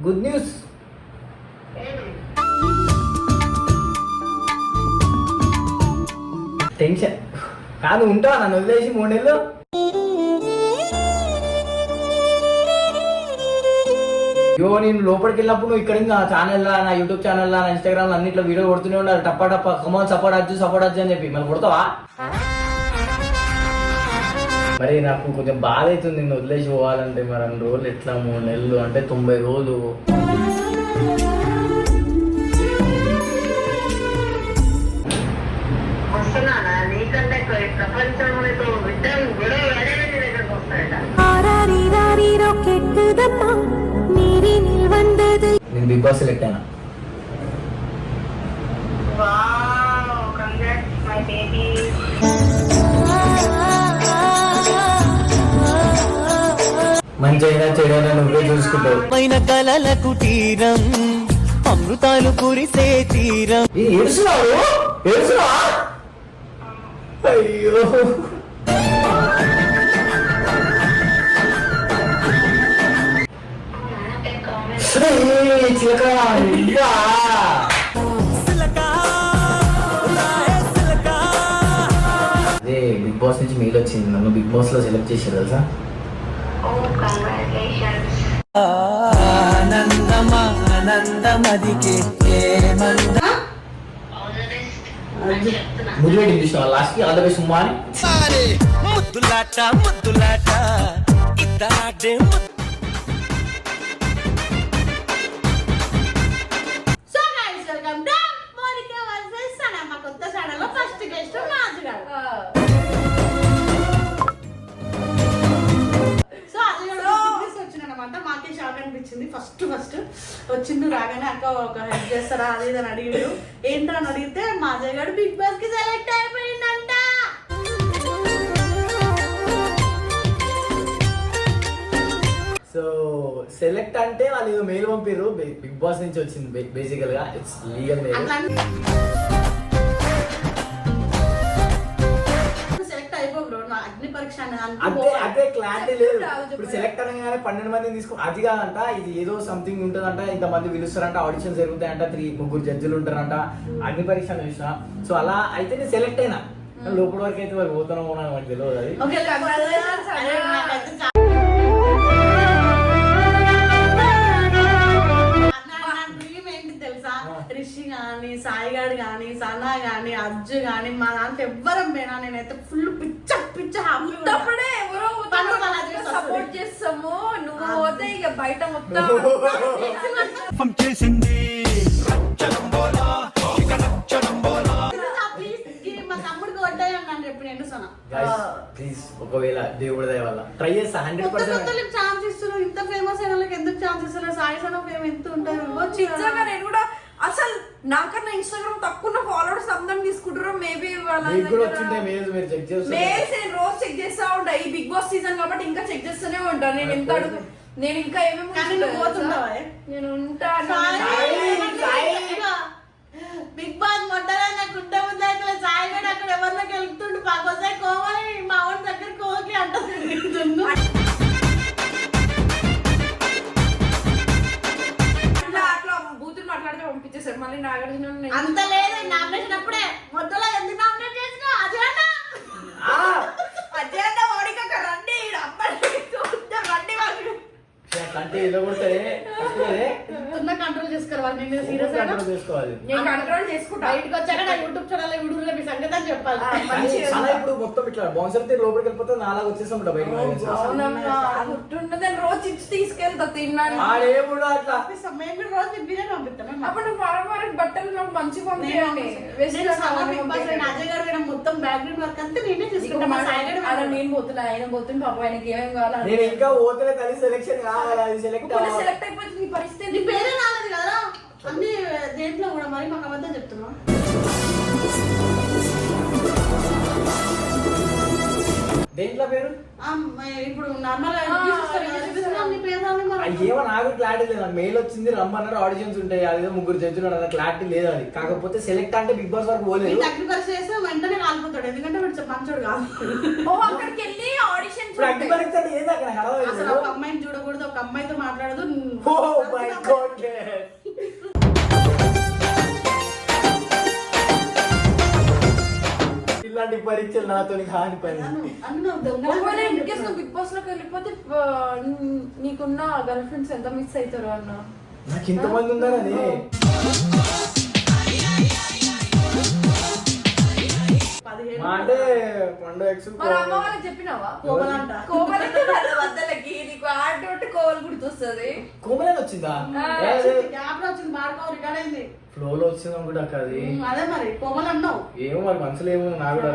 Good news. Tension కాదు, ఉంటావా నన్ను వదిలేసి 3 నెలలు? అయ్యో నేను లోపలికి వెళ్ళినప్పుడు నువ్వు ఇక్కడ నా ఛానల్లా, నా యూట్యూబ్ ఛానల్లా, నా ఇన్స్టాగ్రామ్ అన్నిట్లో వీడియో కొడుతూనే ఉన్నారు, టప్పా టప్పా కమాన్ సపోర్ట్ అజ్జు అని చెప్పి. మళ్ళీ కొడతావా? మరి నాకు కొంచెం బాధ అవుతుంది నిన్ను వదిలేసి పోవాలంటే. మరి 2 రోజులు ఎట్లా, 3 నెలలు అంటే 90 రోజులు. నేను బిగ్ బాస్ సెలెక్ట్ అయినా. మంచైనా చెడైనా నువ్వే చూసుకుంటావు. కలల కుటీరం అమృతాలు కురిసే తీరం. ఏడుస్తున్నావా? అయ్యో అదే బిగ్ బాస్ నుంచి మెయిల్ వచ్చింది, నన్ను బిగ్ బాస్ లో సెలెక్ట్ చేశారు తెలుసా. ముద్దులేటి చూసిన లాస్ట్ కి ఆల్ ద బెస్ట్ సుమా అని. ఫస్ట్ వచ్చిండు రాగానే అక్క ఒక హెల్ప్ చేస్తారా అది అని అడిగాడు. ఏంటని అడిగితే మా అజయ్ గారు బిగ్ బాస్ కి సెలెక్ట్ అయిపోయిందంట. సో సెలెక్ట్ అంటే వాళ్ళు ఏదో మెయిల్ పంపారు, బిగ్ బాస్ నుంచి వచ్చింది. బేసికల్ గా ఇట్స్ లీగల్ మెయిల్. అదే క్లారిటీ లేదు. ఇప్పుడు సెలెక్ట్ అనగానే 12 మందిని తీసుకో అది కాదంట, ఇది ఏదో సంథింగ్ ఉంటుందంట, ఇంతమంది పిలుస్తారంట, ఆడిషన్స్ జరుగుతాయంట, 3-4 జడ్జిలు ఉంటారంట, అగ్ని పరీక్ష చూసిన. సో అలా అయితే నేను సెలెక్ట్ అయినా. లోపల వరకు అయితే మరి పోతానో మనకు తెలియదు. అది రిషి గాని, సాయిగాడు గాని, సనా గాని, అజ్జు గాని, మా దాంట్లో ఎవ్వరం పోయినా నేనైతే ఫుల్ పిచ్చ హ్యాపీ. ఎవరో సపోర్ట్ చేస్తాము, నువ్వు పోతే ఇక బయట మొత్తం చేసింది. మా తమ్ముడికి వడ్డాయని చెప్పి నేను సనా ప్లీజ్ ఒకవేళ దేవుడి దయ వల్ల ట్రై చేస్తా 100%. ఛాన్స్ ఇస్తున్నారు, ఇంత ఫేమస్ అయిన వాళ్ళకి ఎందుకు ఛాన్స్ ఇస్తున్నారు? సాయి సనా ఫేమ్ ఎంత ఉంటారు. నేను కూడా అసలు నాకన్నా ఇన్స్టాగ్రామ్ తక్కువ ఫాలోవర్స్ అందరం తీసుకుంటారు. మేబీ మెయిల్స్ నేను రోజు చెక్ చేస్తా ఉంటా. ఈ బిగ్ బాస్ సీజన్ కాబట్టి ఇంకా చెక్ చేస్తూనే ఉంటాను. నేను ఎంత అడుగు, నేను ఇంకా ఏమేమి నేను ఉంటాను. బిగ్ బాస్ మొట్టగా నాకు ఉంటే ముందు అయితే సాయి కూడా అక్కడ ఎవరిలోకి వెళ్తుండు పాకొస్తాయి కోమని మా ఊరి దగ్గర కోకి అంటుంది. మాట్లాడితే పంపించేసారు మళ్ళీ నాగార్జున. అంత లేదు నామినేషన్ అప్పుడే మొదలు ఎందుకు నామినేట్ చేసినా అజయ్ వాడిక రండి రండి వాళ్ళు కంట్రోల్ చేసుకోవాలి. నేను సీరియస్ నేను కంట్రోల్ చేసుకుంటా. బయటకు వచ్చాక నా యూట్యూబ్ ఛానల్ వీడియోలో మీ సంగతి అని చెప్పాలి. ఇప్పుడు మొత్తం ఇట్లా బౌన్సర్ లోపలికి వెళ్ళిపోతే నాలాగా వచ్చేసాం రోజు ఇచ్చి తీసుకెళ్తా తిన్నాను. మేము రోజు బిర్యానీ పంపిస్తాను. అప్పుడు వారం బట్టలు నాకు మంచి పంపించండి. అజయ్ గారు మొత్తం బ్యాక్గ్రౌండ్ వర్క్ అంతా నేనే తీసుకుంటాను. నేను పోతున్నా, ఆయన పోతుంది పాప, ఆయనకి ఏమేమి కావాలి. నేను ఇంకా పోతున్నా కానీ సెలెక్షన్ కావాలి. సెలెక్ట్ అయిపోతుంది పరిస్థితి. నీ పేరే రాలేదు కదా అన్ని దేంట్లో కూడా. మరి మాకు అబద్ధం చెప్తున్నా. దేంట్లో పేరు ఇప్పుడు నార్మల్ ఏమో నాకు క్లారిటీ లేదు. మెయిల్ వచ్చింది రమ్మన్నారు, ఆడిషన్స్ ఉంటాయి, అదేదో 3 జడ్జిలు అన్న క్లారిటీ లేదు. అది కాకపోతే సెలెక్ట్ అంటే బిగ్ బాస్ వరకు పోలేదు. వెంటనే కాలిపోతాడు, ఎందుకంటే మంచోడు కాదు. అక్కడికి వెళ్ళి ఆడిషన్స్ ఇప్పుడు అగ్ని పరీక్ష అంటే ఏంది అక్కడ నాకు అర్థం అసలు కాలేదు. ఒక అమ్మాయిని చూడకూడదు, ఒక అమ్మాయితో మాట్లాడదు. Oh my God, yes. ఇలాంటి పరీక్షలు నాతో కాని పని. ఒకవేళ ఇన్ కేస్ నువ్వు బిగ్ బాస్ లోకి వెళ్ళిపోతే నీకున్న గర్ల్ ఫ్రెండ్స్ ఎంత మిస్ అవుతారు అన్న. నాకు ఇంతమంది ఉన్నారని మా అంటే పండు ఎక్స్ మరి అమ్మ వాళ్ళకి చెప్పినావా? కోమలంట. కోమలంటే వాళ్ళ వద్దలకి నీకు ఆటోటి కోవలు గుర్తొస్తుంది. కోమలని వచ్చిందా? గ్యాప్ లో వచ్చింది, భార్గవ్ రిటైర్ అయింది. ఫ్లోలో వచ్చింది అనుకుంటా అక్క అది. అదే మరి కోమలు అన్నావు. ఏమో మరి మనసులో ఏమో నాకు కూడా